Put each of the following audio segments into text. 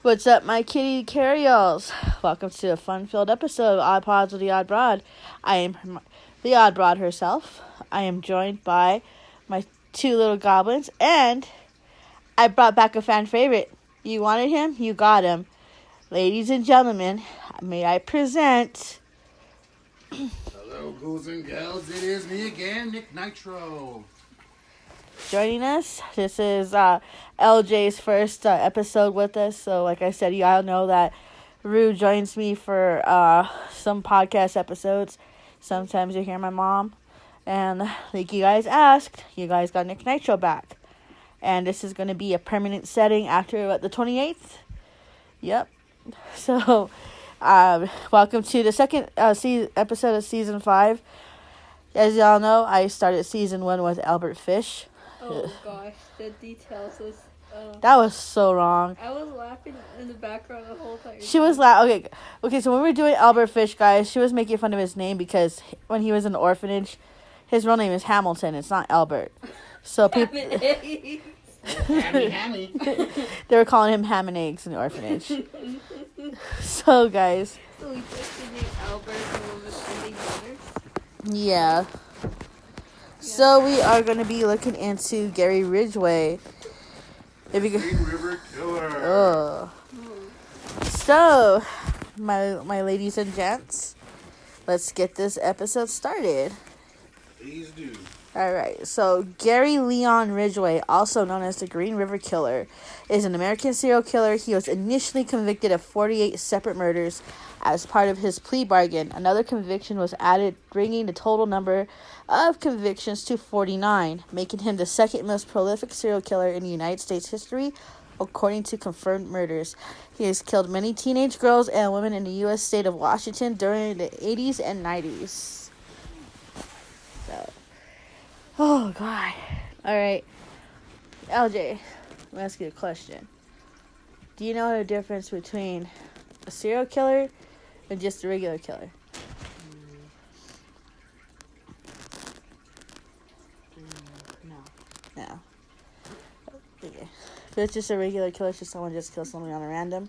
What's up, my kitty carryalls? Welcome to a fun-filled episode of Odd Pods with the Odd Broad. I am the Odd Broad herself. I am joined by my two little goblins, and I brought back a fan favorite. You wanted him? You got him. Ladies and gentlemen, may I present... Hello, ghouls and gals. It is me again, Nick Nitro. Joining us. This is LJ's first episode with us. So, like I said, you all know that Rue joins me for some podcast episodes. Sometimes you hear my mom. And like you guys asked, you guys got Nick Nitro back. And this is going to be a permanent setting after, the 28th? Yep. So, welcome to the second episode of Season 5. As y'all know, I started Season 1 with Albert Fish. Oh gosh, the details was... That was so wrong. I was laughing in the background the whole time. She was laughing. Okay, so when we were doing Albert Fish, guys, she was making fun of his name because when he was in the orphanage, his real name is Hamilton. It's not Albert. So people... Hammy. They were calling him ham and eggs in the orphanage. So, guys... So we took the name Albert and we were sending letters? Yeah. So we are going to be looking into Gary Ridgway. If you Green River Killer. So, my ladies and gents, let's get this episode started. Please do. Alright, so Gary Leon Ridgway, also known as the Green River Killer, is an American serial killer. He was initially convicted of 48 separate murders as part of his plea bargain. Another conviction was added, bringing the total number of convictions to 49, making him the second most prolific serial killer in United States history, according to confirmed murders. He has killed many teenage girls and women in the U.S. state of Washington during the 80s and 90s. So... Oh, God. All right. LJ, let me ask you a question. Do you know the difference between a serial killer and just a regular killer? No. Okay. If it's just a regular killer, it's just someone just kills someone on a random,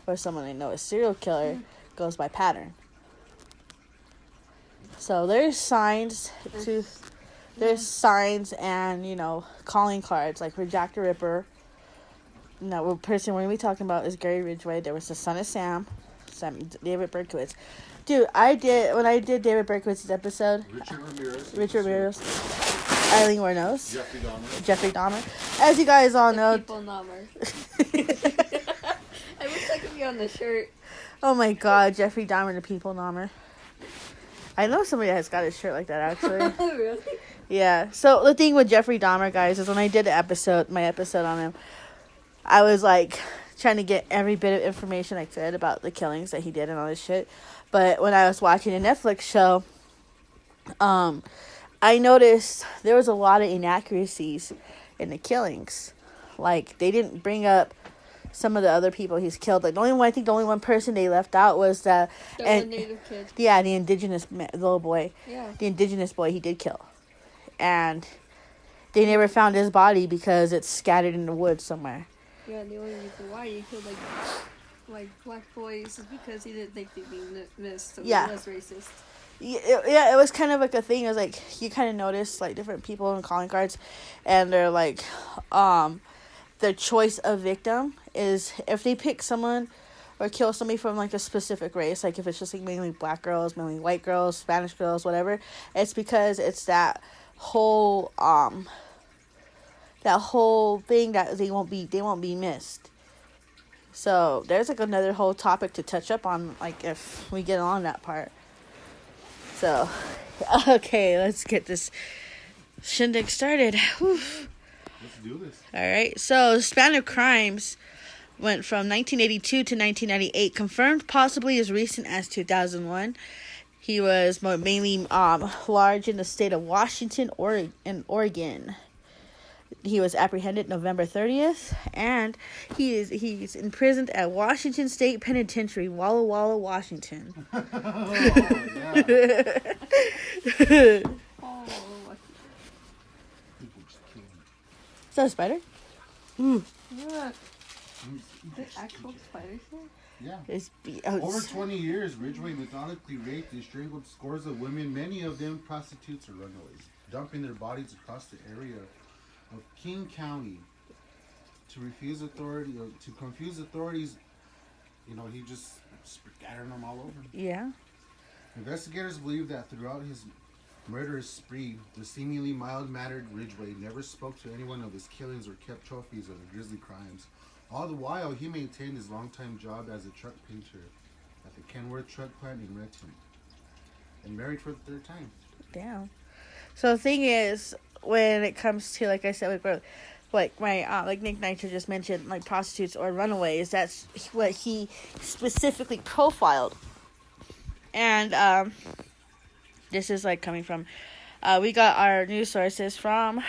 or someone they know. A serial killer goes by pattern. So there's signs to... There's signs and, calling cards, like for Jack the Ripper. No, the person we're going to be talking about is Gary Ridgway. There was the son of Sam, David Berkowitz. Dude, when I did David Berkowitz's episode. Richard Ramirez. Eileen Wuornos. Jeffrey Dahmer. As you guys all know. People Dahmer. I wish I could be on the shirt. Oh my God, Jeffrey Dahmer, the People Dahmer. I know somebody has got a shirt like that, actually. Really? Yeah. So the thing with Jeffrey Dahmer, guys, is when I did my episode on him, I was like trying to get every bit of information I could about the killings that he did and all this shit. But when I was watching a Netflix show, I noticed there was a lot of inaccuracies in the killings. Like, they didn't bring up some of the other people he's killed. Like, the only one person they left out was the native kid. Yeah, the indigenous little boy. Yeah. The indigenous boy he did kill. And they never found his body because it's scattered in the woods somewhere. Yeah, the only reason why he killed like black boys is because he didn't think they'd be missed, so yeah. He was racist. Yeah, it was kind of like a thing. It was like you kind of notice like different people in calling cards, and they're like, their choice of victim is if they pick someone or kill somebody from like a specific race, like if it's just like mainly black girls, mainly white girls, Spanish girls, whatever, it's because it's that whole thing that they won't be missed. So there's like another whole topic to touch up on, like if we get on that part. So okay, let's get this shindig started. Whew. Let's do this. All right, so the span of crimes went from 1982 to 1998, confirmed possibly as recent as 2001. He was mainly large in the state of Washington and Oregon. He was apprehended November 30th, and he's imprisoned at Washington State Penitentiary, Walla Walla, Washington. Oh, yeah. Is that a spider? Ooh. Yeah. The actual spider shit? Yeah. It's Over 20 years, Ridgeway methodically raped and strangled scores of women, many of them prostitutes or runaways, dumping their bodies across the area of King County to confuse authorities. You know, he just scattering them all over. Yeah. Investigators believe that throughout his murderous spree, the seemingly mild-mannered Ridgeway never spoke to anyone of his killings or kept trophies of the grisly crimes. All the while, he maintained his longtime job as a truck painter at the Kenworth truck plant in Renton, and married for the third time. Damn. So the thing is, when it comes to, like I said, like Nick Nitro just mentioned, like prostitutes or runaways, that's what he specifically profiled. And this is like coming from, we got our news sources from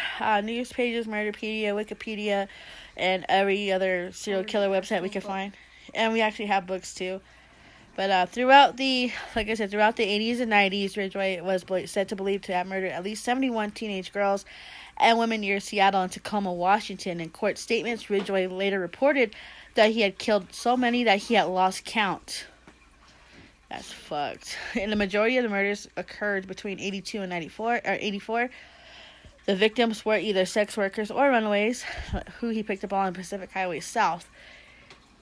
news pages, Murderpedia, Wikipedia, and every other serial killer website we could find. And we actually have books too. But throughout the 80s and 90s, Ridgeway was said to believe to have murdered at least 71 teenage girls and women near Seattle and Tacoma, Washington. In court statements, Ridgeway later reported that he had killed so many that he had lost count. That's fucked. And the majority of the murders occurred between 82 and 84. The victims were either sex workers or runaways, who he picked up on Pacific Highway South.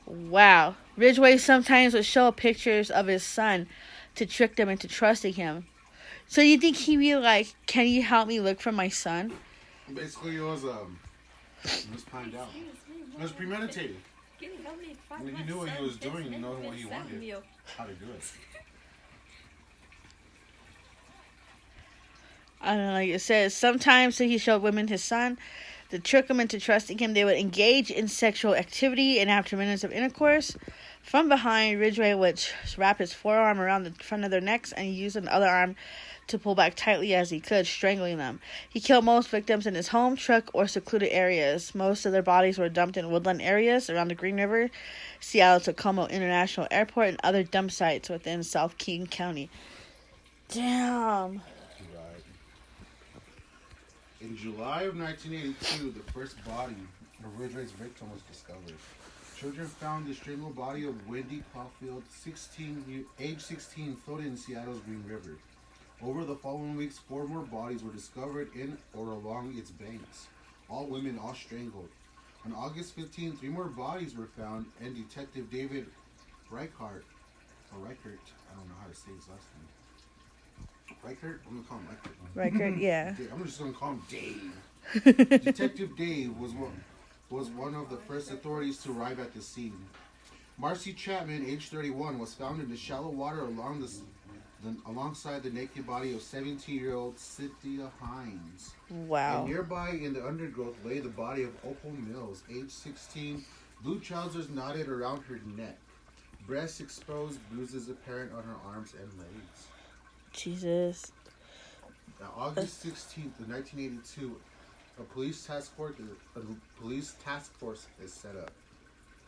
Wow. Ridgeway sometimes would show pictures of his son to trick them into trusting him. So you think he'd be like, can you help me look for my son? Basically, it was planned out. It was premeditated. Can you help me find He my knew what he son? was doing and It's knowing what he been wanted. Samuel. How to do it. I don't know, like it says, sometimes he showed women his son to trick them into trusting him. They would engage in sexual activity, and after minutes of intercourse, from behind, Ridgeway would wrap his forearm around the front of their necks and use an other arm to pull back tightly as he could, strangling them. He killed most victims in his home, truck, or secluded areas. Most of their bodies were dumped in woodland areas around the Green River, Seattle-Tacoma International Airport, and other dump sites within South King County. Damn. In July of 1982, the first body of Ridgeway's victim was discovered. Children found the strangled body of Wendy Caulfield, age 16, floated in Seattle's Green River. Over the following weeks, 4 more bodies were discovered in or along its banks. All women, all strangled. On August 15, 3 more bodies were found, and Detective David Reichert, I don't know how to say his last name. Reichert? I'm going to call him Reichert. Reichert, yeah. I'm just going to call him Dave. Detective Dave was one of the first authorities to arrive at the scene. Marcy Chapman, age 31, was found in the shallow water alongside the naked body of 17-year-old Cynthia Hines. Wow. And nearby in the undergrowth lay the body of Opal Mills, age 16, blue trousers knotted around her neck, breasts exposed, bruises apparent on her arms and legs. Jesus. Now, August 16th, 1982, a police task force is set up.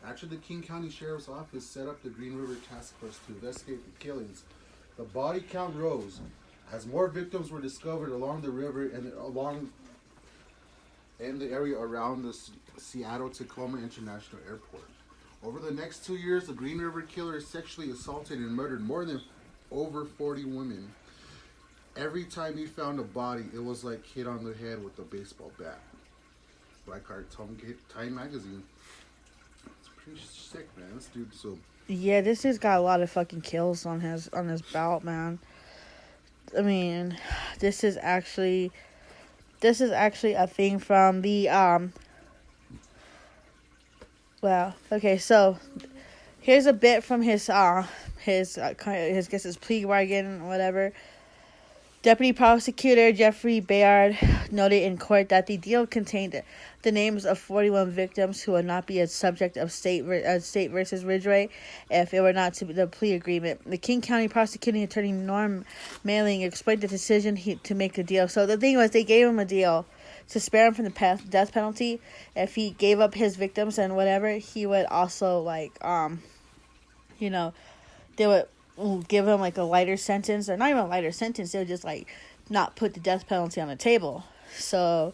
After the King County Sheriff's Office set up the Green River Task Force to investigate the killings, the body count rose as more victims were discovered along the river and in the area around the Seattle-Tacoma International Airport. Over the next 2 years, the Green River killer sexually assaulted and murdered more than over 40 women. Every time he found a body, it was like hit on the head with a baseball bat. Reichert told Time Magazine. It's pretty sick, man. This dude, so... Yeah, this dude's got a lot of fucking kills on his belt, man. I mean, this is actually a thing from the well, okay, so here's a bit from his plea bargain, whatever. Deputy Prosecutor Jeffrey Bayard noted in court that the deal contained the names of 41 victims who would not be a subject of state versus Ridgeway if it were not to the plea agreement. The King County Prosecuting Attorney Norm Mailing explained the decision to make the deal. So the thing was, they gave him a deal to spare him from the death penalty. If he gave up his victims and whatever, he would also they would give him like a lighter sentence, or not even a lighter sentence. They would just like not put the death penalty on the table. So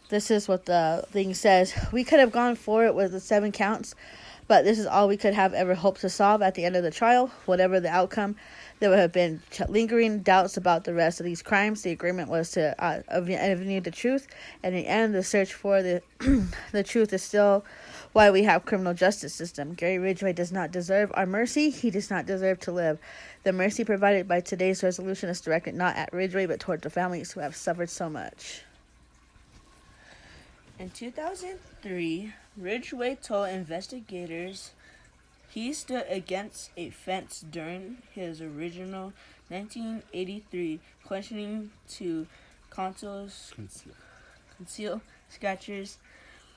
This is what the thing says. We could have gone for it with the 7 counts, but this is all we could have ever hoped to solve at the end of the trial. Whatever the outcome, there would have been lingering doubts about the rest of these crimes. The agreement was to avenue the truth, and in the end, the search for the the truth is still why we have criminal justice system. Gary Ridgway does not deserve our mercy. He does not deserve to live. The mercy provided by today's resolution is directed not at Ridgway, but toward the families who have suffered so much. In 2003, Ridgway told investigators he stood against a fence during his original 1983 questioning to conceal scratches.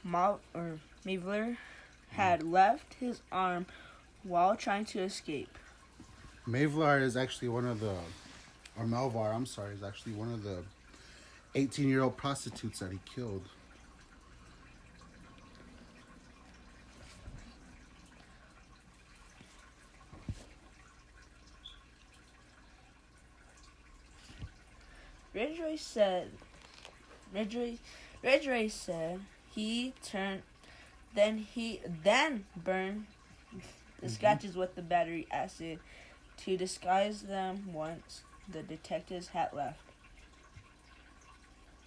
Mavler had left his arm while trying to escape. Mavlar is actually one of the, or Melvar, I'm sorry, is actually one of the 18-year-old prostitutes that he killed. Ridgway said he burned the scratches with the battery acid to disguise them once the detectives had left.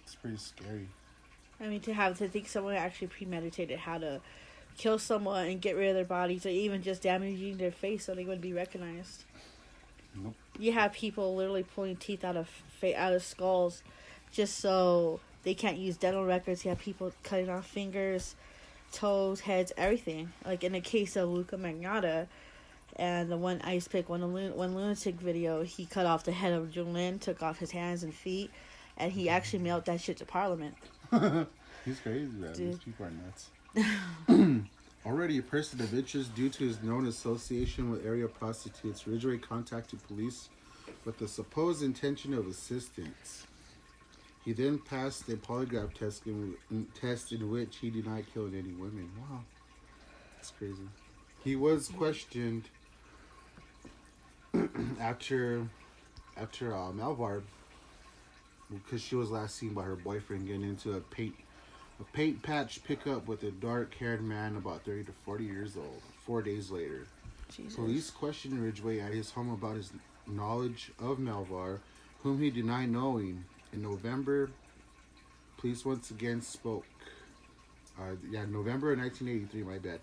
It's pretty scary. I mean, to think someone actually premeditated how to kill someone and get rid of their bodies, or even just damaging their face so they wouldn't be recognized. Nope. You have people literally pulling teeth out of skulls just so they can't use dental records. You have people cutting off fingers, toes, heads, everything. Like in the case of Luca Magnotta and the one Ice Pick, one lunatic video, he cut off the head of Julian, took off his hands and feet, and he actually mailed that shit to Parliament. He's crazy, man. These people are nuts. Already a person of interest due to his known association with area prostitutes, Ridgway contacted police with the supposed intention of assistance. He then passed a polygraph test in which he denied killing any women. Wow. That's crazy. He was questioned after Melvar, because she was last seen by her boyfriend getting into a paint patch pickup with a dark-haired man about 30 to 40 years old. 4 days later, Jesus. Police questioned Ridgway at his home about his knowledge of Melvar, whom he denied knowing. In November, police once again spoke. November of 1983, my bad.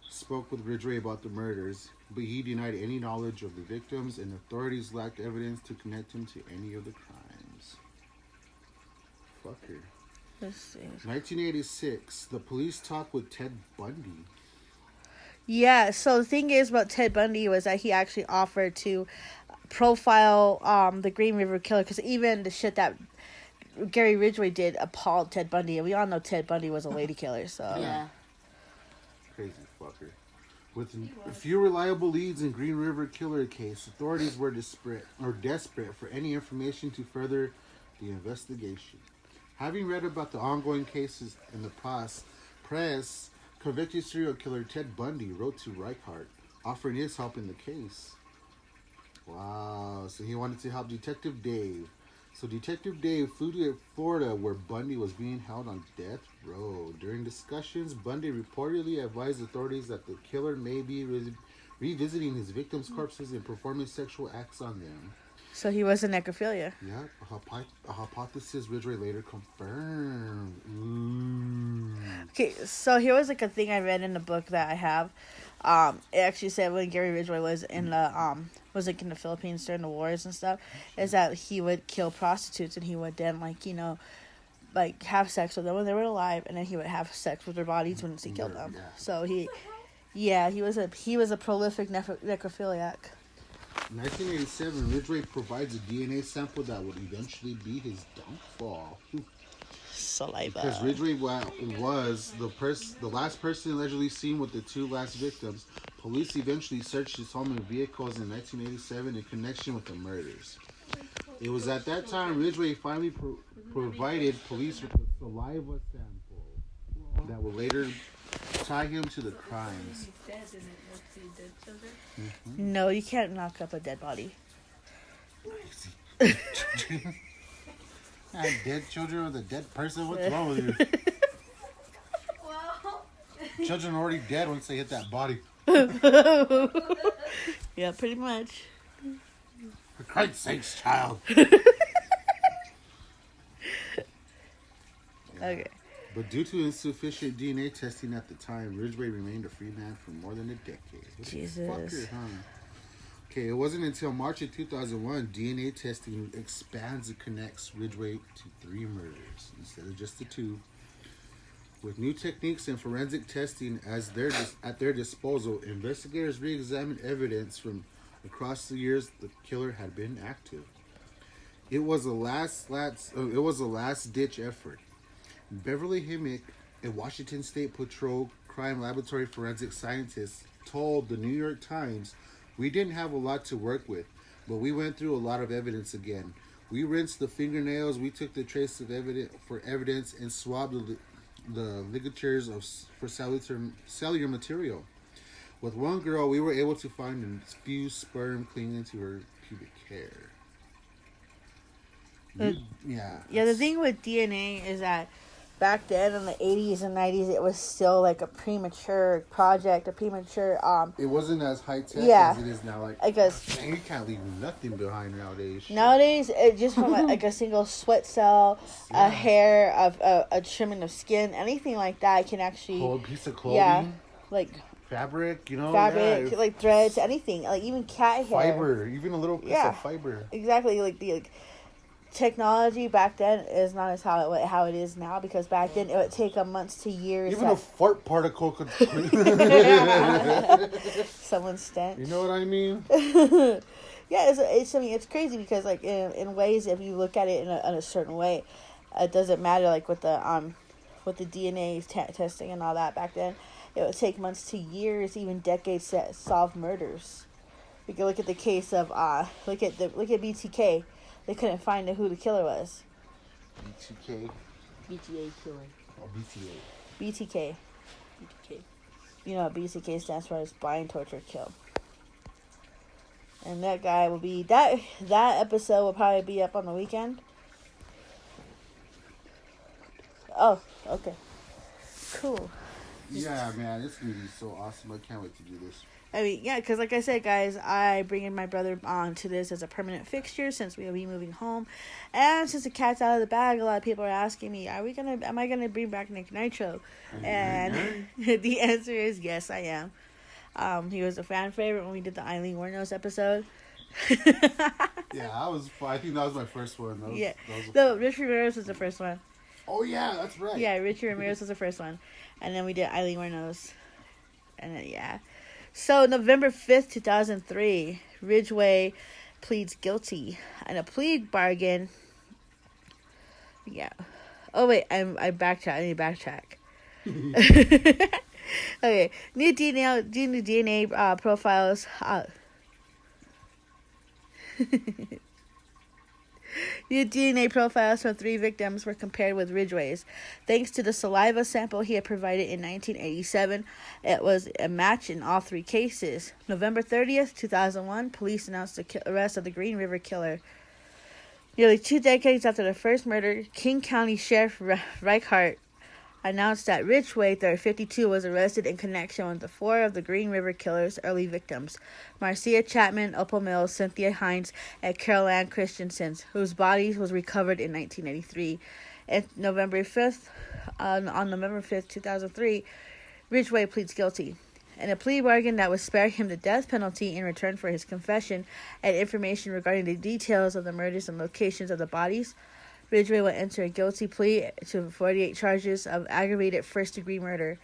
Spoke with Ridgway about the murders, but he denied any knowledge of the victims, and authorities lacked evidence to connect him to any of the crimes. Fucker. Let's see. 1986, the police talked with Ted Bundy. Yeah, so the thing is about Ted Bundy was that he actually offered to profile the Green River Killer, because even the shit that Gary Ridgway did appalled Ted Bundy, and we all know Ted Bundy was a lady killer, so... Yeah. Crazy fucker. With a few reliable leads in Green River Killer case, authorities were desperate for any information to further the investigation. Having read about the ongoing cases in the press, convicted serial killer Ted Bundy wrote to Reichert, offering his help in the case. Wow, so he wanted to help Detective Dave. So Detective Dave flew to Florida, where Bundy was being held on death row. During discussions, Bundy reportedly advised authorities that the killer may be revisiting his victims' corpses and performing sexual acts on them. So he was a necrophilia. Yeah, a hypothesis Ridgway later confirmed. Ooh. Okay, so here was like a thing I read in the book that I have. It actually said when Gary Ridgway was in the Philippines during the wars and stuff, is that he would kill prostitutes, and he would then have sex with them when they were alive, and then he would have sex with their bodies once he killed them. Yeah. So he was a prolific necrophiliac. In 1987, Ridgway provides a DNA sample that would eventually be his downfall. Saliva. Because Ridgway was the last person allegedly seen with the 2 last victims, police eventually searched his home and vehicles in 1987 in connection with the murders. It was at that time Ridgway finally provided police with a saliva sample that would later tie him to the crimes. No, you can't knock up a dead body. And dead children with a dead person? What's wrong with you? Well, Children are already dead once they hit that body. Yeah, pretty much. For Christ's sakes, child. Okay. But due to insufficient DNA testing at the time, Ridgway remained a free man for more than a decade. What a Jesus. fucker, huh? Okay, it wasn't until March of 2001 DNA testing expands and connects Ridgway to 3 murders instead of just the 2. With new techniques and forensic testing at their disposal, investigators re-examined evidence from across the years the killer had been active. It was a last-ditch effort. Beverly Himmick, a Washington State Patrol Crime Laboratory forensic scientist, told the New York Times, "We didn't have a lot to work with, but we went through a lot of evidence again. We rinsed the fingernails, we took the trace of evidence and swabbed the ligatures for cellular material. With one girl, we were able to find a few sperm clinging to her pubic hair." Yeah, the thing with DNA is that back then in the 80s and 90s, it was still like a premature project, It wasn't as high tech Yeah. as it is now. Like, I guess man, you can't leave nothing behind nowadays. nowadays, it just from like a single sweat cell, Yeah. a hair, a trimming of skin, anything like that can actually, Whole piece of clothing, yeah, like fabric, fabric, yeah, like threads, anything, like even cat hair. fiber, even a little piece Yeah. of fiber. Exactly, like the technology back then is not as how it is now, because back then it would take months to years. Even a fart particle could. Someone's stench. You know what I mean? Yeah, it's crazy because like in ways, if you look at it in a certain way, it doesn't matter, like with the DNA testing and all that back then, it would take months to years, even decades to solve murders. You can look at the case of look at BTK. They couldn't find who the killer was. BTK. BTA killer. Or BTA. BTK. BTK. You know what BTK stands for? Is bind, torture, kill. And that guy will be that episode will probably be up on the weekend. Oh, okay. Cool. Yeah, man, it's gonna be so awesome. I can't wait to do this. I mean, yeah, because like I said, guys, I bring in my brother on to this as a permanent fixture since we'll be moving home. And since the cat's out of the bag, a lot of people are asking me, am I gonna bring back Nick Nitro? And the answer is yes, I am. He was a fan favorite when we did the Eileen Wuornos episode. Yeah, I think that was my first one. Rich Ramirez was the first one. Oh yeah, that's right. Yeah, Richie Ramirez was the first one. And then we did Eileen Wuornos. And then, yeah. So, November 5th, 2003, Ridgway pleads guilty. And a plea bargain. Yeah. Oh, wait, I backtrack. I need to backtrack. Okay. New DNA profiles. New DNA profiles from 3 victims were compared with Ridgway's. Thanks to the saliva sample he had provided in 1987, it was a match in all 3 cases. November 30th, 2001, police announced the arrest of the Green River Killer. Nearly 2 decades after the first murder, King County Sheriff Reichert announced that Ridgway, 52, was arrested in connection with the 4 of the Green River Killer's early victims, Marcia Chapman, Opal Mills, Cynthia Hines, and Carol Ann Christensen, whose bodies was recovered in 1993. On November 5th, 2003, Ridgway pleads guilty. In a plea bargain that would spare him the death penalty in return for his confession and information regarding the details of the murders and locations of the bodies, Ridgway will enter a guilty plea to 48 charges of aggravated first-degree murder.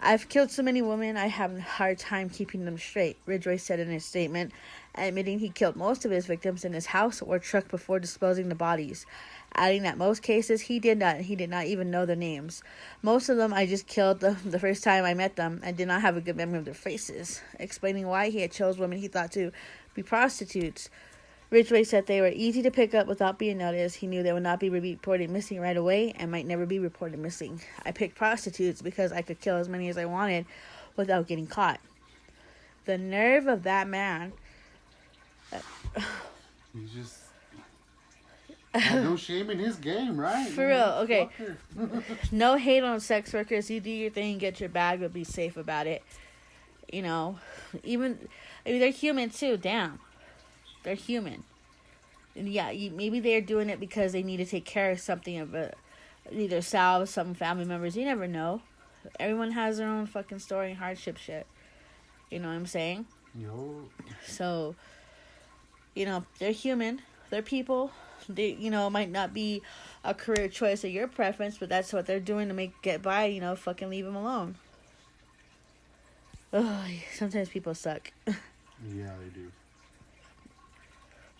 "I've killed so many women, I have a hard time keeping them straight," Ridgway said in his statement, admitting he killed most of his victims in his house or truck before disposing the bodies, adding that most cases he did not even know their names. "Most of them I just killed the first time I met them and did not have a good memory of their faces," explaining why he had chose women he thought to be prostitutes. Ridgway said they were easy to pick up without being noticed. He knew they would not be reported missing right away and might never be reported missing. "I picked prostitutes because I could kill as many as I wanted without getting caught." The nerve of that man. He's just... Had no shame in his game, right? For real, okay. Fucker. No hate on sex workers. You do your thing, get your bag, but be safe about it. You know, even I mean, they're human too. Damn, they're human. And yeah, maybe they're doing it because they need to take care of something of either salve some family members. You never know. Everyone has their own fucking story and hardship shit. You know what I'm saying? Yo. So, you know, they're human. They're people. They, you know, might not be a career choice or your preference, but that's what they're doing to get by. You know, fucking leave them alone. Ugh, sometimes people suck. Yeah, they do.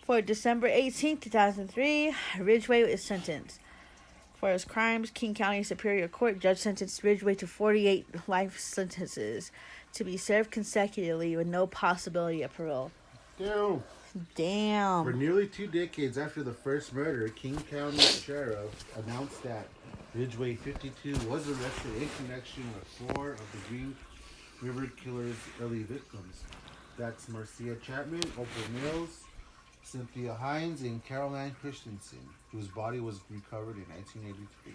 For December 18th, 2003, Ridgeway is sentenced. For his crimes, King County Superior Court judge sentenced Ridgeway to 48 life sentences to be served consecutively with no possibility of parole. Damn. Damn. For nearly 2 decades after the first murder, King County Sheriff announced that Ridgeway 52 was arrested in connection with 4 of the Green River Killer's early victims. That's Marcia Chapman, Opal Mills, Cynthia Hines, and Carol Ann Christensen, whose body was recovered in 1983.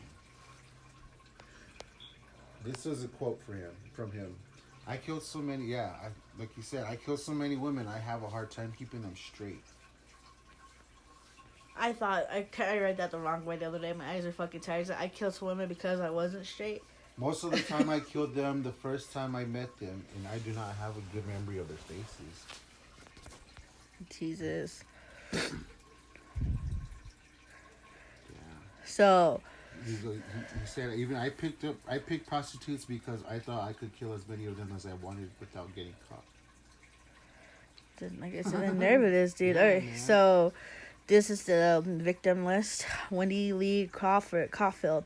This was a quote from him. I killed so many, like you said, I killed so many women, I have a hard time keeping them straight. I thought, I read that the wrong way the other day. My eyes are fucking tired. I killed some women because I wasn't straight. Most of the time I killed them the first time I met them, and I do not have a good memory of their faces. Jesus. Yeah. So... He said even I picked prostitutes because I thought I could kill as many of them as I wanted without getting caught. Like I said, the nerve of this dude. Yeah, Alright, man. so this is the victim list. Wendy Lee Caulfield,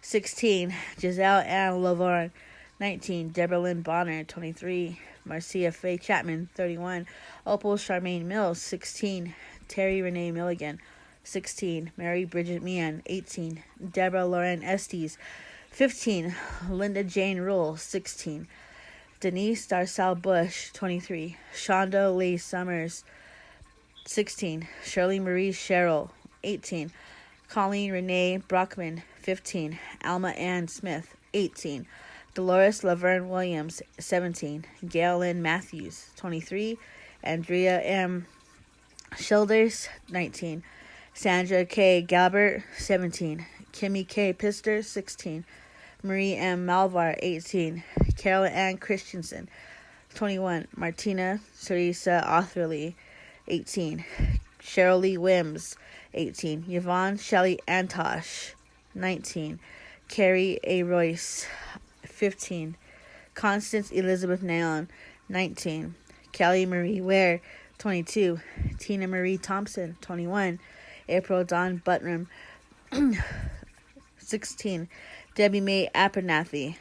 16. Giselle Ann Laverne, 19. Deborah Lynn Bonner, 23. Marcia Faye Chapman, 31. Opal Charmaine Mills, 16. Terry Renee Milligan, 16. Mary Bridget Meehan, 18. Deborah Lauren Estes, 15. Linda Jane Rule, 16. Denise Darcel Bush, 23. Shonda Lee Summers, 16. Shirley Marie Sherrill, 18. Colleen Renee Brockman, 15. Alma Ann Smith, 18. Dolores Laverne Williams, 17. Gail Lynn Matthews, 23. Andrea M. Childers, 19. Sandra K. Galbert, 17. Kimmy K. Pister, 16. Marie M. Malvar, 18. Carol Ann Christensen, 21. Martina Teresa Otherly, 18. Cheryl Lee Wims, 18. Yvonne Shelley Antosh, 19. Carrie A. Royce, 15. Constance Elizabeth Naon, 19. Kelly Marie Ware, 22. Tina Marie Thompson, 21. April Dawn Buttram, 16. Debbie Mae Abernathy,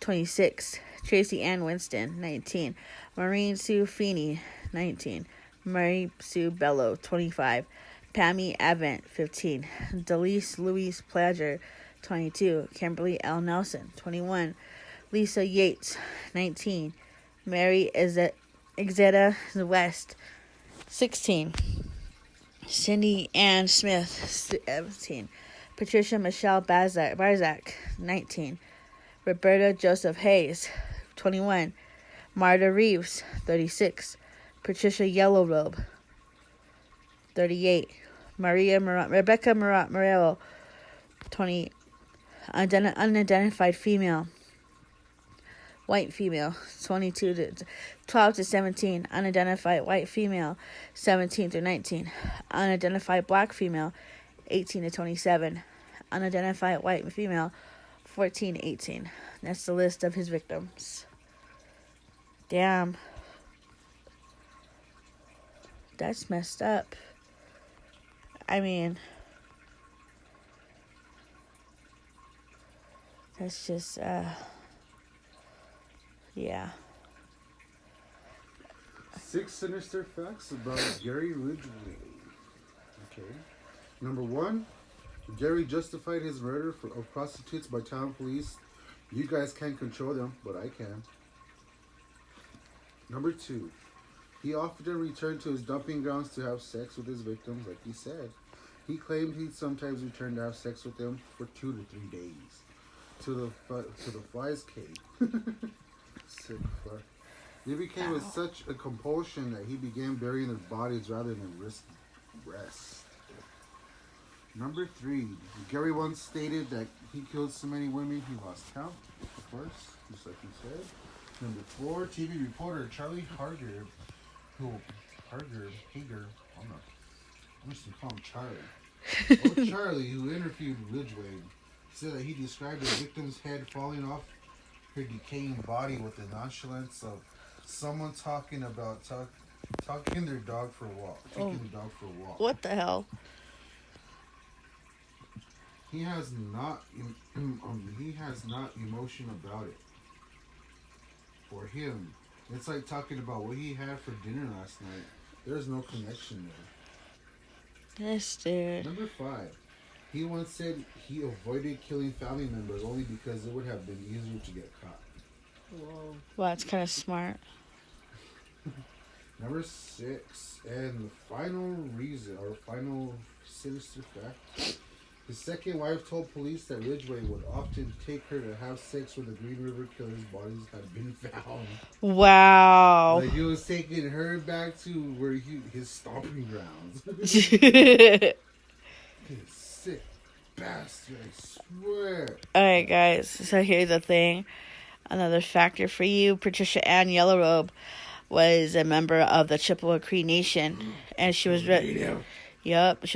26. Tracy Ann Winston, 19. Maureen Sue Feeney, 19. Mary Sue Bello, 25. Pammy Avent, 15. Delise Louise Plager, 22. Kimberly L. Nelson, 21. Lisa Yates, 19. Mary Exetta West, 16. Cindy Ann Smith, 17. Patricia Michelle Barzak, 19. Roberta Joseph Hayes, 21. Marta Reeves, 36. Patricia Yellowrobe, 38. Rebecca Morello, 20. Unidentified female, white female, 12 to 17. Unidentified white female, 17 through 19. Unidentified black female, 18 to 27. Unidentified white female, 14 to 18. That's the list of his victims. Damn. That's messed up. I mean, that's just, yeah. 6 sinister facts about Gary Ridgway. Okay. Number 1, Gary justified his murder of prostitutes by telling police, "You guys can't control them, but I can." Number 2, he often returned to his dumping grounds to have sex with his victims, like he said. He claimed he sometimes returned to have sex with them for 2 to 3 days. To the flies came. Sick fuck. It became such a compulsion that he began burying their bodies rather than risk rest. Number 3. Gary once stated that he killed so many women he lost count. Of course, just like he said. Number 4. TV reporter Charlie Hager, I don't know. I'm just gonna call him Charlie. Charlie, who interviewed Ridgeway, said that he described the victim's head falling off her decaying body with the nonchalance of someone taking their dog for a walk. Taking the dog for a walk. What the hell? He has not emotion about it. For him, it's like talking about what he had for dinner last night. There's no connection there. This dude. Number 5. He once said he avoided killing family members only because it would have been easier to get caught. Whoa. Well, that's kind of smart. Number 6. And the final sinister fact. His second wife told police that Ridgeway would often take her to have sex where the Green River Killer's bodies had been found. Wow. Like he was taking her back to where his stomping grounds. Sick bastard, I swear. Alright, guys. So here's the thing. Another factor for you. Patricia Ann Yellow Robe was a member of the Chippewa Cree Nation. And she was... she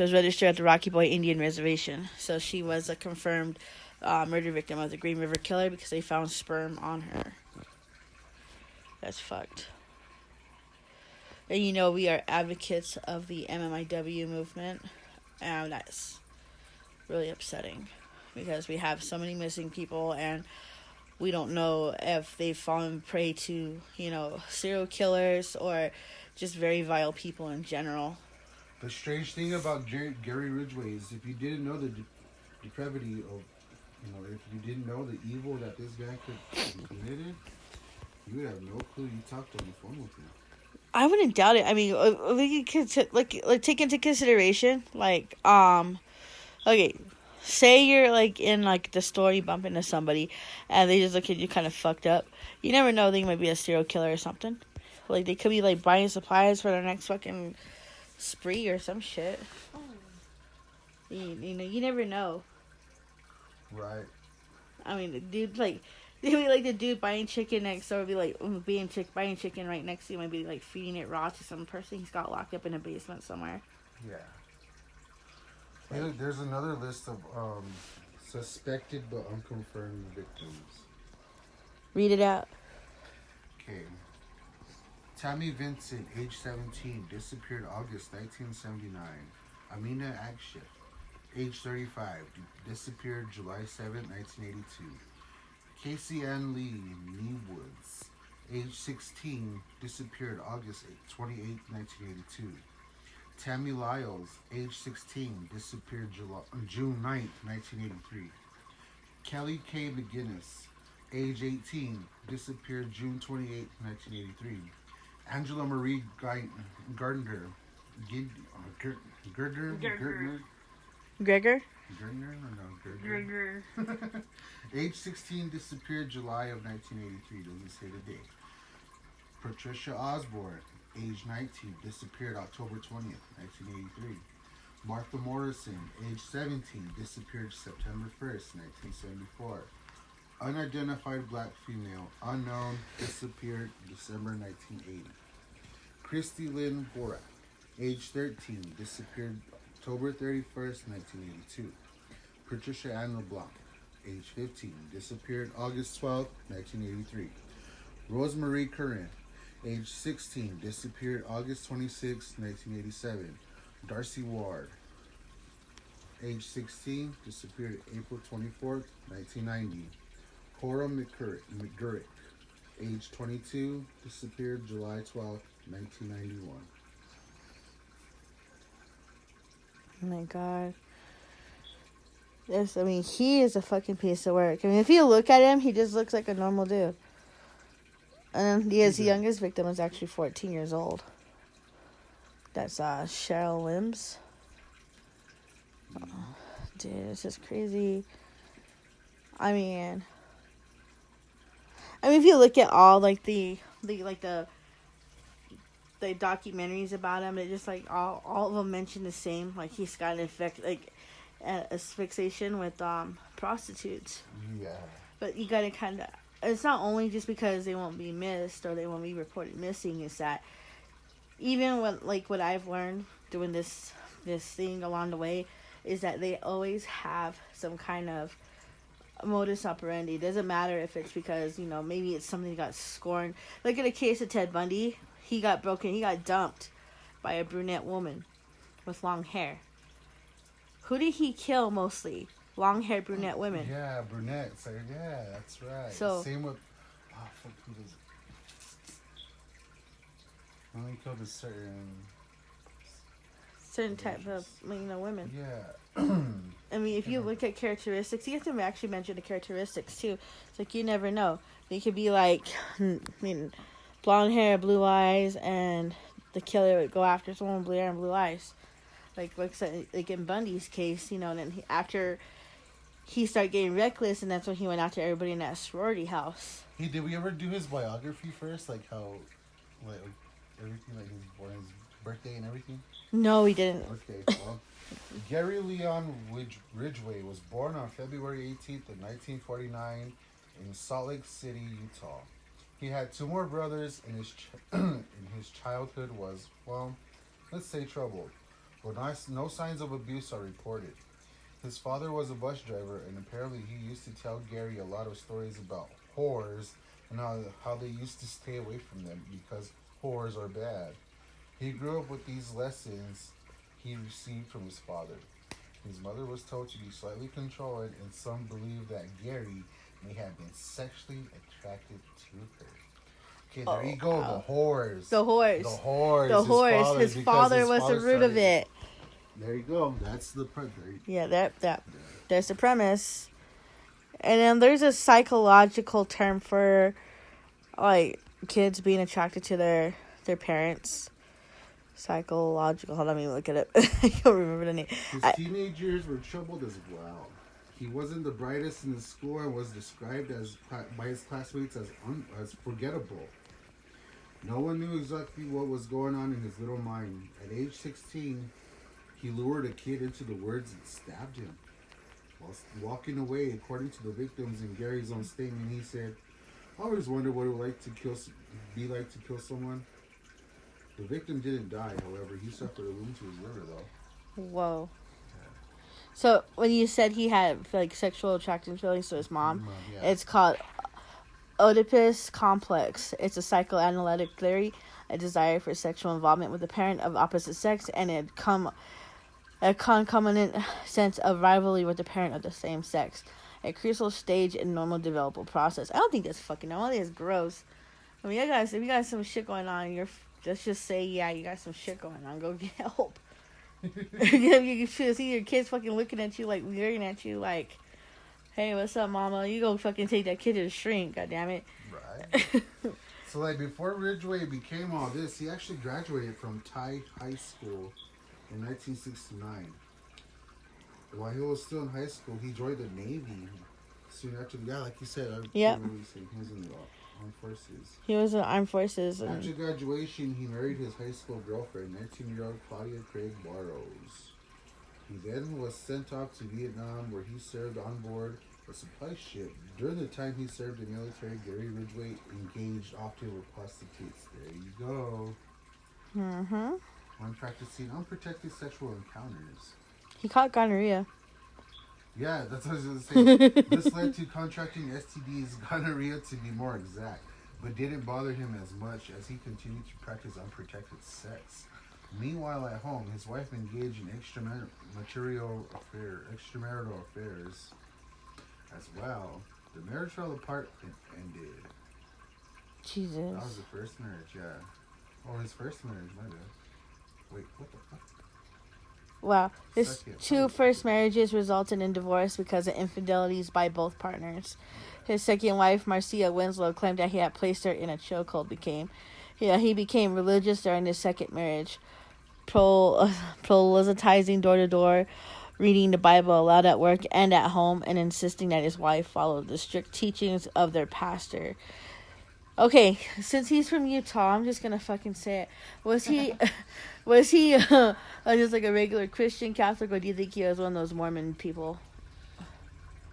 was registered at the Rocky Boy Indian Reservation. So she was a confirmed murder victim of the Green River Killer because they found sperm on her. That's fucked. And you know, we are advocates of the MMIW movement. And that's really upsetting. Because we have so many missing people and we don't know if they've fallen prey to, serial killers or just very vile people in general. The strange thing about Gary Ridgeway is if you didn't know the depravity of, if you didn't know the evil that this guy could be committed, you would have no clue. You talked on the phone with him. I wouldn't doubt it. I mean, we could take into consideration, okay, say you're in the store, you bump into somebody, and they just look at you kind of fucked up. You never know, they might be a serial killer or something. Like they could be buying supplies for their next fucking spree or some shit. Oh. You never know. Right. I mean, the dude they be the dude buying chicken next door, be buying chicken right next to you, might be feeding it raw to some person he's got locked up in a basement somewhere. Yeah. Hey, there's another list of suspected but unconfirmed victims. Read it out. Okay. Tammy Vincent, age 17, disappeared August 1979. Amina Akshif, age 35, disappeared July 7, 1982. Casey Ann Lee Woods, age 16, disappeared August 28, 1982. Tammy Lyles, age 16, disappeared June 9, 1983. Kelly K. McGinnis, age 18, disappeared June 28, 1983. Angela Marie Gardner, Gregor? Gregor. Age 16, disappeared July of 1983. Doesn't say the date. Patricia Osborne, age 19, disappeared October 20th, 1983. Martha Morrison, age 17, disappeared September 1st, 1974. Unidentified black female, unknown, disappeared December 1980. Christy Lynn Borak, age 13, disappeared October 31st, 1982. Patricia Ann LeBlanc, age 15, disappeared August 12th, 1983. Rosemary Curran, age 16, disappeared August 26, 1987. Darcy Ward, age 16, disappeared April 24th, 1990. Cora McGurrick, age 22, disappeared July 12th, 1991. Oh my god. He is a fucking piece of work. If you look at him, he just looks like a normal dude. And his youngest victim was actually 14 years old. That's Cheryl Limbs. Dude, it's just crazy. I mean, if you look at all like the documentaries about him, it just like all of them mention the same. Like he's got an asphyxiation with prostitutes. Yeah. But you gotta kind of. It's not only just because they won't be missed or they won't be reported missing. Is that even what I've learned doing this thing along the way is that they always have some kind of modus operandi. It doesn't matter if it's because maybe it's something that got scorned. Look at the case of Ted Bundy. He got dumped by a brunette woman with long hair. Who did he kill mostly? Long-haired brunette women. Yeah, brunettes. Yeah, that's right. So, same with... Oh, fuck, who does it? Only killed a certain type of women. Yeah. I mean, if you look at characteristics, you have to actually mention the characteristics too. It's like you never know. They could be like, blonde hair, blue eyes, and the killer would go after someone with blue hair and blue eyes. Like in Bundy's case, and then after he started getting reckless, and that's when he went after everybody in that sorority house. Hey, did we ever do his biography first? Like how, everything, like his birthday and everything? No, we didn't. Okay, well, Gary Leon Ridgway was born on February 18th of 1949 in Salt Lake City, Utah. He had two more brothers, and his childhood was, well, let's say troubled, but no signs of abuse are reported. His father was a bus driver, and apparently he used to tell Gary a lot of stories about whores and how they used to stay away from them because whores are bad. He grew up with these lessons he received from his father. His mother was told to be slightly controlling, and some believe that Gary may have been sexually attracted to her. Okay, there you go. Wow. The whores. The whores. The whores. The whores. His father was the root of it. There you go. That's the premise. Yeah, that's the premise. And then there's a psychological term for like kids being attracted to their parents. Psychological. Hold on, let me look at it. I don't remember the name. His teenage years were troubled as well. He wasn't the brightest in the school and was described by his classmates as forgettable. No one knew exactly what was going on in his little mind. At age 16, he lured a kid into the woods and stabbed him. While walking away, according to the victims in Gary's own statement, he said, "I always wondered what it would be like to kill someone." The victim didn't die, however. He suffered a wound to his liver, though. Whoa. So when you said he had like sexual attraction feelings to his mom, Yeah. It's called Oedipus complex. It's a psychoanalytic theory, a desire for sexual involvement with a parent of opposite sex, and a concomitant sense of rivalry with the parent of the same sex. A crucial stage in normal developmental process. I don't think that's fucking normal. I think it's gross. I mean, if you got some shit going on, let's just say, yeah, you got some shit going on. Go get help. You can see your kids fucking looking at you like, leering at you like, hey, what's up, mama? You go fucking take that kid to the shrink, goddammit. Right. So, like, before Ridgway became all this, he actually graduated from Thai High School in 1969. While he was still in high school, he joined the Navy soon after. Yeah, like you said, he was in the armed forces. He was in the armed forces. After graduation, he married his high school girlfriend, 19-year-old Claudia Craig Barrows. He then was sent off to Vietnam, where he served on board a supply ship. During the time he served in the military, Gary Ridgway engaged often with prostitutes. There you go. Mm-hmm. When practicing unprotected sexual encounters. He caught gonorrhea. Yeah, that's what I was going to say. This led to contracting STDs, gonorrhea to be more exact, but didn't bother him as much as he continued to practice unprotected sex. Meanwhile, at home, his wife engaged in extramarital affairs as well. The marriage fell apart and ended. Jesus. That was the first marriage, yeah. Or his first marriage, my bad. Wait, what the fuck? Wow. His two first marriages resulted in divorce because of infidelities by both partners. His second wife, Marcia Winslow, claimed that he had placed her in a chokehold. He became religious during his second marriage, proselytizing door to door, reading the Bible aloud at work and at home, and insisting that his wife follow the strict teachings of their pastor. Okay, since he's from Utah, I'm just gonna fucking say it. Was he just like a regular Christian Catholic, or do you think he was one of those Mormon people?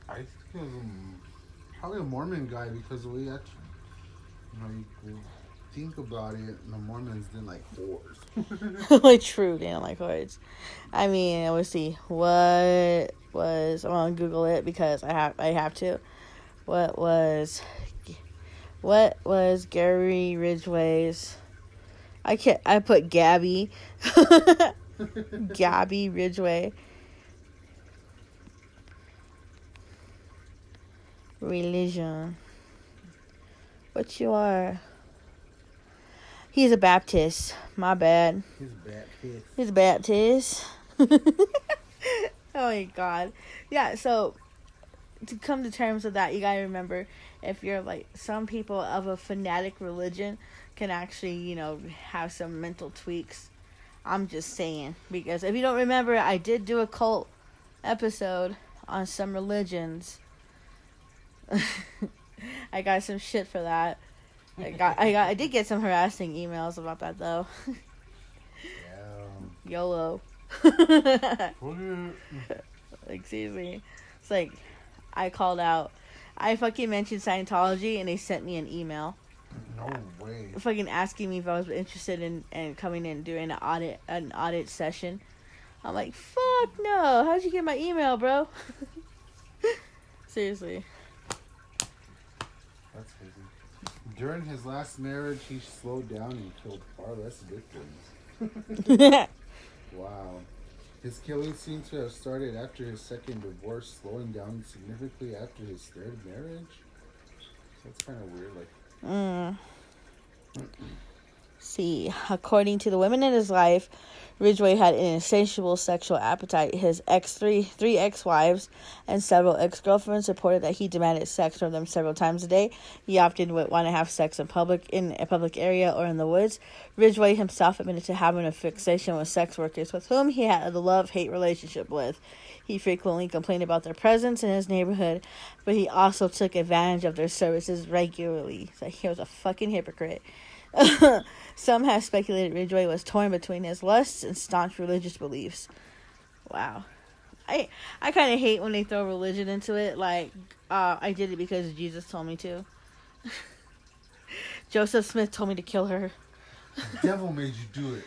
I think he was probably a Mormon guy because the way actually, you think about it, the Mormons didn't like whores. Like, true, they don't like whores. I mean, let's see. I'm gonna Google it because I have to. What was Gary Ridgway's? I put Gabby. Gabby Ridgway. Religion. What you are? He's a Baptist. My bad. He's a Baptist. Oh my god. Yeah, so to come to terms with that, you gotta remember, if you're like, some people of a fanatic religion can actually, have some mental tweaks. I'm just saying, because if you don't remember, I did do a cult episode on some religions. I got some shit for that. I did get some harassing emails about that though. Yeah. YOLO. Like, seriously. It's like, I called out. I fucking mentioned Scientology and they sent me an email. No way. Fucking asking me if I was interested in coming in and doing an audit session. I'm like, fuck no. How'd you get my email, bro? Seriously. That's crazy. During his last marriage, he slowed down and killed far less victims. Wow. His killing seems to have started after his second divorce, slowing down significantly after his third marriage. So that's kind of weird. See, according to the women in his life, Ridgway had an insatiable sexual appetite. His three ex-wives and several ex-girlfriends reported that he demanded sex from them several times a day. He often would want to have sex in a public area or in the woods. Ridgway himself admitted to having a fixation with sex workers with whom he had a love-hate relationship with. He frequently complained about their presence in his neighborhood, but he also took advantage of their services regularly. So he was a fucking hypocrite. Some have speculated Ridgway was torn between his lusts and staunch religious beliefs. Wow. I kind of hate when they throw religion into it. Like, I did it because Jesus told me to. Joseph Smith told me to kill her. The devil made you do it.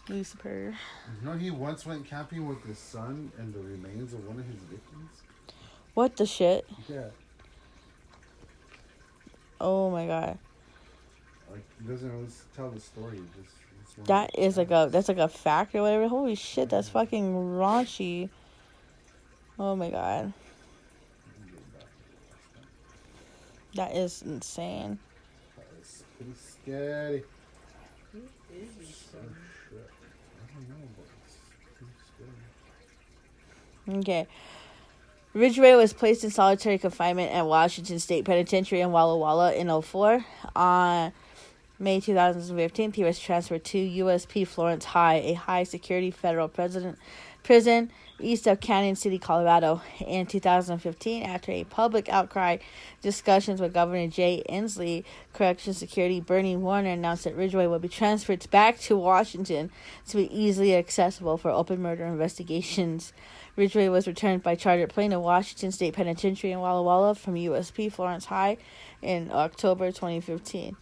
Lucifer. He once went camping with his son and the remains of one of his victims? What the shit? Yeah. Oh my god. Like, he doesn't always tell the story. That's like a fact or whatever. Holy shit, that's fucking raunchy. Oh my god. That is insane. That's pretty scary. Okay. Ridgway was placed in solitary confinement at Washington State Penitentiary in Walla Walla in 2004. On May 2015, he was transferred to USP Florence High, a high-security federal prison east of Canyon City, Colorado. In 2015, after a public outcry, discussions with Governor Jay Inslee, Corrections Secretary Bernie Warner announced that Ridgway would be transferred back to Washington to be easily accessible for open murder investigations. Ridgway was returned by chartered plane to Washington State Penitentiary in Walla Walla from USP Florence High in October 2015.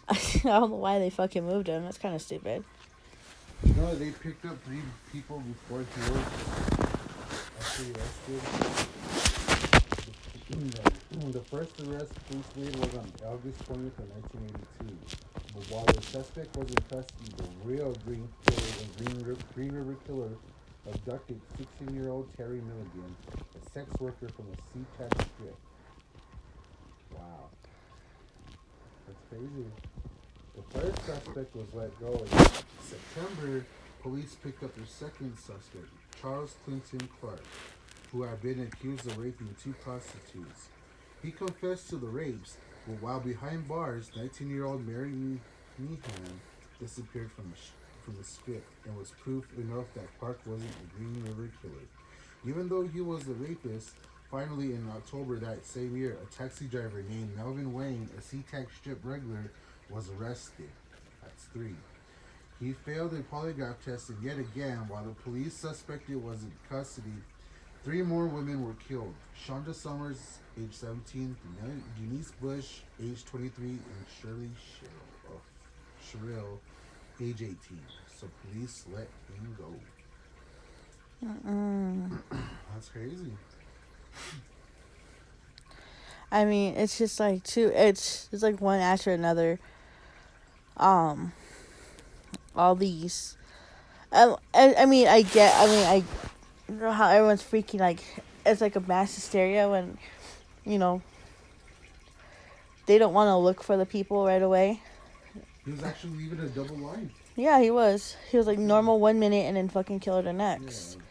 I don't know why they fucking moved him. That's kind of stupid. No, they picked up 3 people before he was actually arrested. The first arrest police made was on August 20th of 1982. But while the suspect was in custody, the real Green River Killer abducted 16-year-old Terry Milligan, a sex worker from the SeaTac Strip. Wow. That's crazy. The first suspect was let go in September. Police picked up their second suspect, Charles Clinton Clark, who had been accused of raping 2 prostitutes. He confessed to the rapes, but while behind bars, 19-year-old Mary Meehan disappeared from the script and was proof enough that Park wasn't a Green River killer. Even though he was the rapist, finally in October that same year, a taxi driver named Melvin Wayne, a SeaTac strip regular, was arrested. That's 3. He failed a polygraph test, and yet again, while the police suspected was in custody, 3 more women were killed. Shonda Summers, age 17, Denise Bush, age 23, and Shirley Sherrill, age 18. So police let him go. That's crazy. I mean, it's just like it's like one after another. All these. I mean, I know how everyone's freaking, like, it's like a mass hysteria when, you know, they don't want to look for the people right away. He was actually leaving a double life. Yeah, he was. He was like normal 1 minute and then fucking kill her the next. Yeah.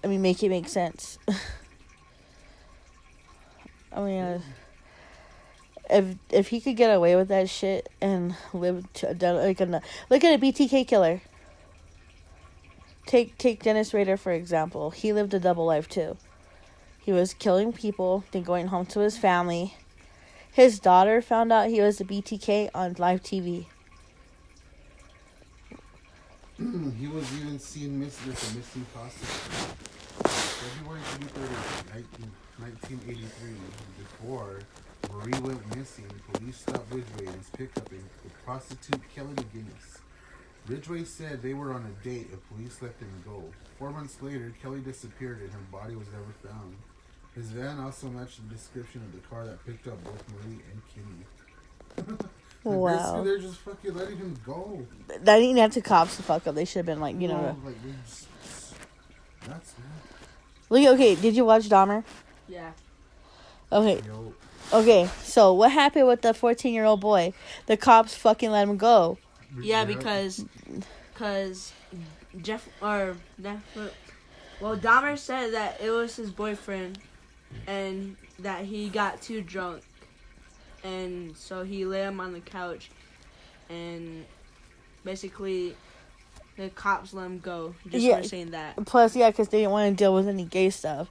I mean, make it make sense. I mean, if he could get away with that shit and live to like look at a BTK killer. Take Dennis Rader for example. He lived a double life too. He was killing people, then going home to his family. His daughter found out he was a BTK on live TV. He was even seen missing with a missing prostitute. February 23rd, 1983, before Marie went missing, police stopped Ridgeway in his pickup and the prostitute Kelly McGinnis. Ridgeway said they were on a date and police let them go. 4 months later, Kelly disappeared and her body was never found. His van also matched the description of the car that picked up both Marie and Kimmy. Wow. Basically, they're just fucking letting him go. They didn't have to cops to fuck up. They should have been like, you know. Like, that's Look, okay, did you watch Dahmer? Yeah. Okay. Yo, Okay, so what happened with the 14-year-old boy? The cops fucking let him go. Yeah, because Dahmer said that it was his boyfriend and that he got too drunk. And so he lay him on the couch and basically the cops let him go just for saying that. Plus, yeah, because they didn't want to deal with any gay stuff.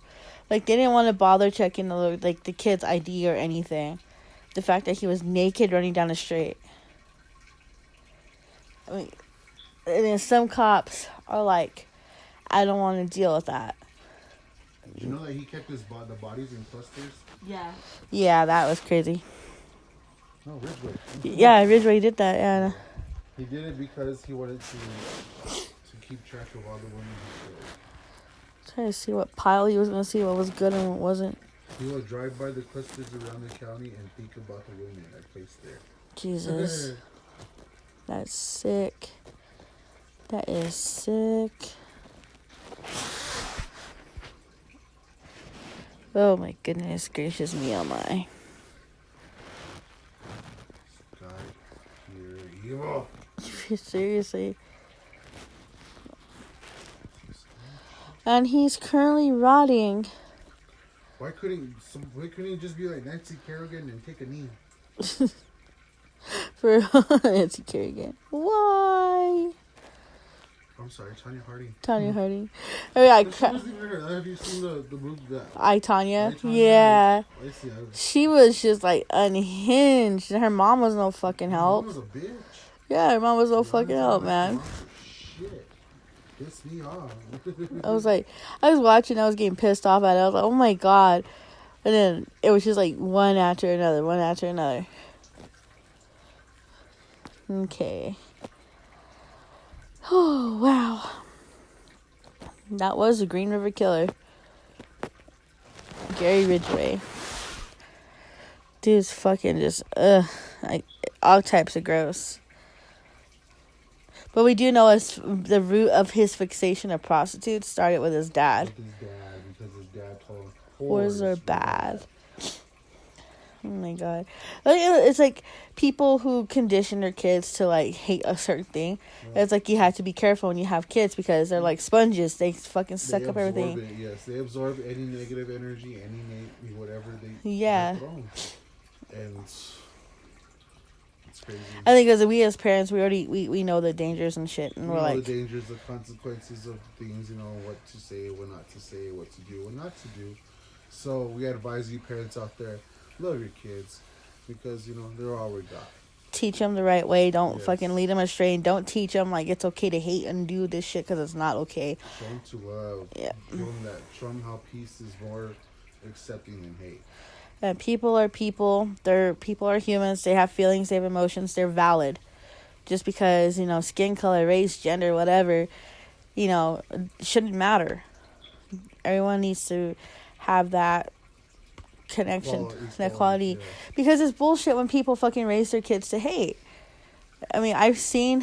Like, they didn't want to bother checking the kid's ID or anything. The fact that he was naked running down the street. I mean, and then some cops are like, I don't want to deal with that. did you know that he kept the bodies in clusters? Yeah. Yeah, that was crazy. No, Ridgeway. Yeah, Ridgeway did that, yeah. He did it because he wanted to keep track of all the women he killed. Trying to see what pile he was going to see, what was good and what wasn't. He will drive by the clusters around the county and think about the women that placed there. Jesus. That's sick. That is sick. Oh my goodness gracious me, oh my. God, you're evil. Seriously. And he's currently rotting. Why couldn't he just be like Nancy Kerrigan and take a knee? For Nancy Kerrigan. Why? I'm sorry, Tanya Harding. Tanya Harding. Oh yeah, Have you seen the movie that? I, Tanya? Tanya? Yeah. I see. She was just like unhinged. Her mom was no fucking help. Her mom was a bitch. Yeah, her mom was no fucking help, man. Shit. Piss me off. I was watching, I was getting pissed off at it. I was like, oh my god. And then it was just like one after another, one after another. Okay. Oh, wow. That was the Green River Killer. Gary Ridgway. Dude's fucking just, like, all types of gross. But we do know the root of his fixation of prostitutes started with his dad. Because his dad told him Whores are bad. Oh my god. It's like people who condition their kids to like hate a certain thing. Yeah. It's like you have to be careful when you have kids because they're like sponges. They fucking suck up everything. It, yes, they absorb any negative energy, any whatever they yeah. put on. And it's It's crazy. I think because we as parents, we know the dangers and shit, and We we're know like, the dangers, the consequences of things. You know what to say, what not to say, what to do, what not to do. So we advise you parents out there, love your kids, because they're all we got. teach them the right way. Don't Yes. fucking lead them astray. And don't teach them like it's okay to hate and do this shit because it's not okay. Show them to love. Yeah. Show them how peace is more accepting than hate. And people are people. People are humans. They have feelings. They have emotions. They're valid. Just because skin color, race, gender, whatever, shouldn't matter. Everyone needs to have that connection, that quality, yeah. because it's bullshit when people fucking raise their kids to hate. I mean, I still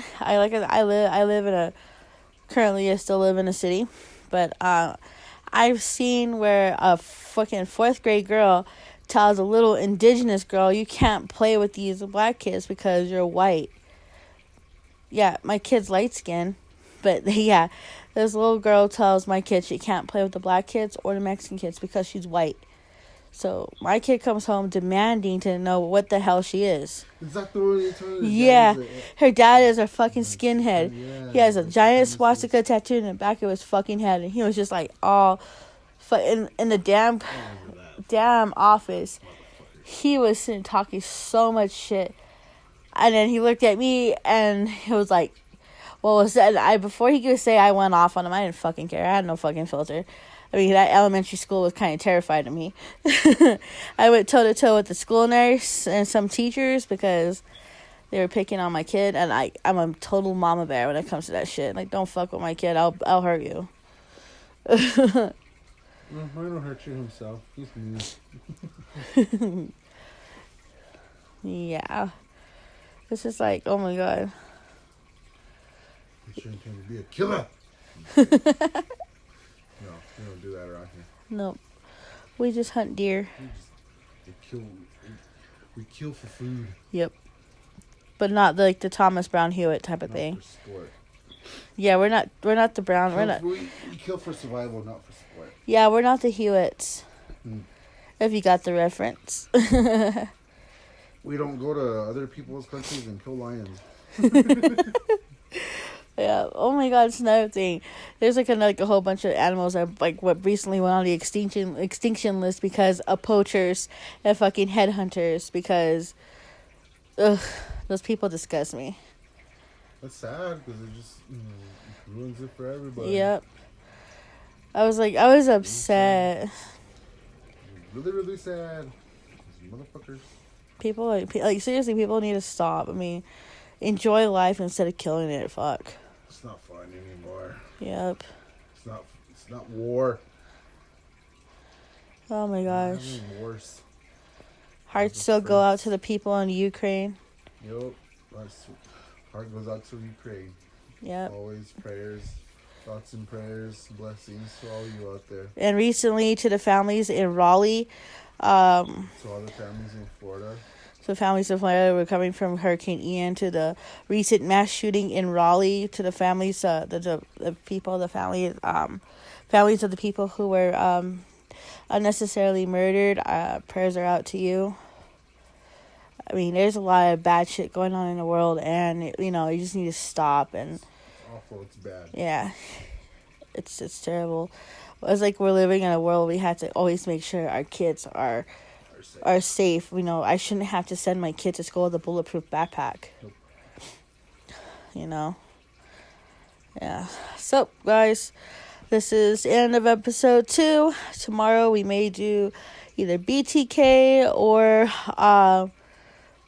live in a city, but I've seen where a fucking 4th grade girl tells a little indigenous girl, you can't play with these black kids because you're white. Yeah, my kid's light skinned, but yeah, this little girl tells my kid she can't play with the black kids or the Mexican kids because she's white. So my kid comes home demanding to know what the hell she is. Is that the one you're telling me? Yeah, her dad is a fucking skinhead. Yeah, He has a giant swastika tattoo in the back of his fucking head, and he was just like all in the damn office. He was sitting talking so much shit, and then he looked at me and he was like, "What was that?" Before he could say, I went off on him. I didn't fucking care. I had no fucking filter. I mean, that elementary school was kind of terrified of me. I went toe-to-toe with the school nurse and some teachers because they were picking on my kid. And I'm a total mama bear when it comes to that shit. Like, don't fuck with my kid. I'll hurt you. No, mine will hurt you himself. He's mean. Yeah. It's just like, oh my God. You shouldn't tend to be a killer. No, we don't do that around here. Nope. We just hunt deer. We kill for food. Yep. But not like the Thomas Brown Hewitt type of Not thing. for sport. Yeah, we're not the Brown. We're not. We kill for survival, not for sport. Yeah, we're not the Hewitts. If you got the reference. We don't go to other people's countries and kill lions. Yeah. Oh my God, it's another thing. There's like a whole bunch of animals that what recently went on the extinction list because of poachers and fucking headhunters because, those people disgust me. That's sad because it just ruins it for everybody. Yep. I was upset. Really, really sad. These motherfuckers. People like seriously, people need to stop. I mean, enjoy life instead of killing it. Fuck. It's not fun anymore. Yep. It's not war. Oh my gosh. It's worse. Hearts still go out to the people in Ukraine. Yep. Heart goes out to Ukraine. Yep. Always prayers, thoughts and prayers, blessings to all you out there. And recently to the families in Raleigh. To all the families in Florida. So families in Florida were coming from Hurricane Ian to the recent mass shooting in Raleigh to the families, the people, the families, families of the people who were unnecessarily murdered. Prayers are out to you. I mean, there's a lot of bad shit going on in the world, and you just need to stop. And It's awful. It's bad. yeah, it's terrible. It's like we're living in a world we have to always make sure our kids are safe. I shouldn't have to send my kid to school with a bulletproof backpack. Nope. Yeah. So, guys, this is the end of episode 2. Tomorrow we may do either BTK or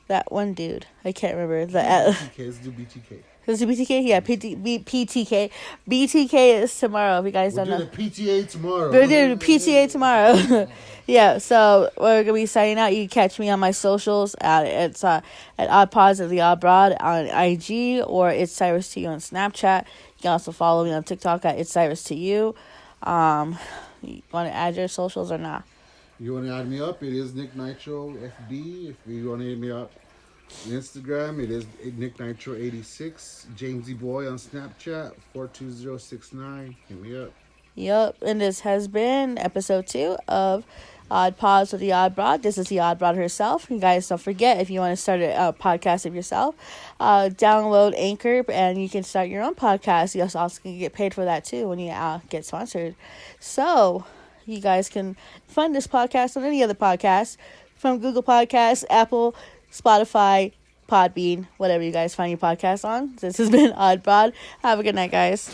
that one dude. I can't remember. BTK. Let's do BTK. Is it BTK? Yeah, PTK. BTK is tomorrow, if you guys don't know. We'll do the PTA tomorrow. We're doing the PTA tomorrow. Yeah, so we're going to be signing out. You can catch me on my socials. It's at Oddpods of the Odd Broad on IG, or It's Cyrus to You on Snapchat. You can also follow me on TikTok at It's Cyrus to You. You want to add your socials or not? You want to add me up? It is Nick Nitro FB. If you want to hit me up on Instagram, it is Nick Nitro 86. Jamesy Boy on Snapchat 42069. Hit me up. Yep, and this has been episode 2 of Odd Pods with the Odd Broad. This is the Odd Broad herself. You guys, don't forget, if you want to start a podcast of yourself, download Anchor, and you can start your own podcast. You also can get paid for that, too, when you get sponsored. So, you guys can find this podcast on any other podcast from Google Podcasts, Apple, Spotify, Podbean, whatever you guys find your podcast on. This has been Odd Broad. Have a good night, guys.